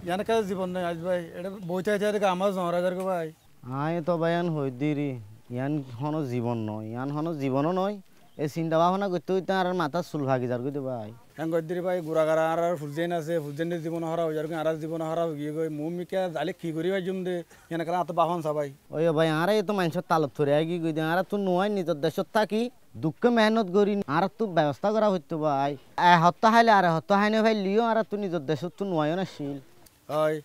ইয়ান কাজ জীবন নাই আজ ভাই এটা বইতে আছে আমার জমরাজার গো ভাই আয় তো ভাইয়ান হই দিরি ইয়ান হনো জীবন নয় ইয়ান হনো জীবনও নয় এই চিন্তা ভাবনা করতে হইতে আর মাথা চুল ভাগি যার কইতে ভাই হ্যাঁ গদ্দিরি ভাই গুড়াগাড়া আর ফুলজেন আছে ফুলজেনের জীবন হারা হয়ে যার আর জীবন হারা গিয়ে গই মুমিকে জালে কি করি ভাই জুম দে ইয়ান কারণ আত বাহন সা ভাই ওই ভাই আরে তো মানুষের তালত ধরে কি কই দে আর তুই নয় নিজের দেশত থাকি দুঃখে মেহনত করি আর তুই ব্যবস্থা করা হইতো ভাই হত্যা হাইলে আর হত্যা হাইনে ভাই লিও আর তুই নিজের দেশত তুই নয় না শিল হয়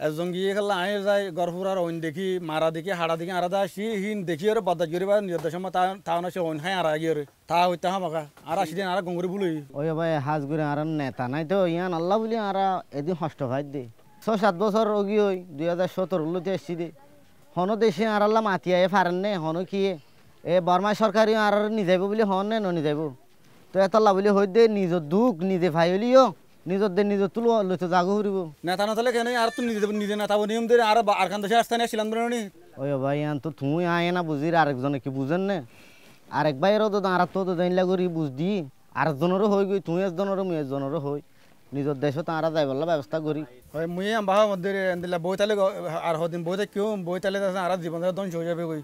একজন গিয়ে খেলা আয় যায় গরফুর আর অইন দেখি মারা দেখি হাড়া দেখি আর দা সি হিন দেখি আর বদাজ করি বা নিজের সময় তা না সে অইন হাই আর গিয়ে তা হইতে হামাকা আর আসি দিন আর গঙ্গুরি বুলই ওই ভাই হাজ করে আর নেতা নাই তো ইয়ান আল্লাহ বলি আর এদিন হষ্ট ভাই দে 6-7 বছর রোগী হই 2017 লতে আসছি দে হন দেশে আর আল্লাহ মাতিয়ায় পারেন নে হন কি এ বর্মা সরকারি আর নিজাইব বলে হন নে নিজাইব তো এত আল্লাহ বলি হই দে নিজের দুঃখ নিজে ভাই হলিও নিজের দে নিজের তুলো লইতে জাগো হরিব নেতা না তাহলে কেন আর তুই নিজে নেতা নিয়ম দে আর খান দেশে আসতে না ছিলাম নি ওই ভাই আন তো তুই আয় না বুঝির আরেকজনে কি বুঝেন না আরেক ভাইয়েরও তো আর তো জানলা করি বুঝদি আরেকজনেরও হই গই তুই একজনেরও মুই একজনেরও হই নিজের দেশও তারা যাই বললা ব্যবস্থা করি হয় মুই বাহা মধ্যে দিলা বই তালে আর হদিন বইতে কেউ বই তালে আর জীবন ধ্বংস হয়ে যাবে কই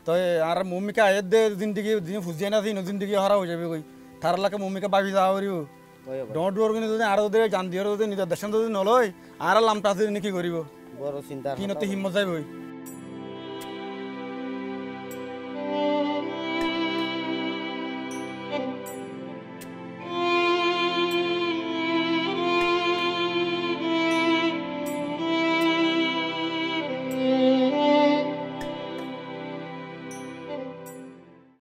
তো আর মুমিকে আয়ের দে জিন্দগি দিন ফুজিয়ে না দিন জিন্দগি হারা হয়ে যাবে কই তার লাগে মুমিকে বাবি যাওয়া করিব ডর ডর কিন্তু যদি আর যদি জান দিয়ে যদি নিজের দেশন যদি নলয় আর লামটা কি করিব বড় চিন্তা কিনতে হিম্মত যাইবই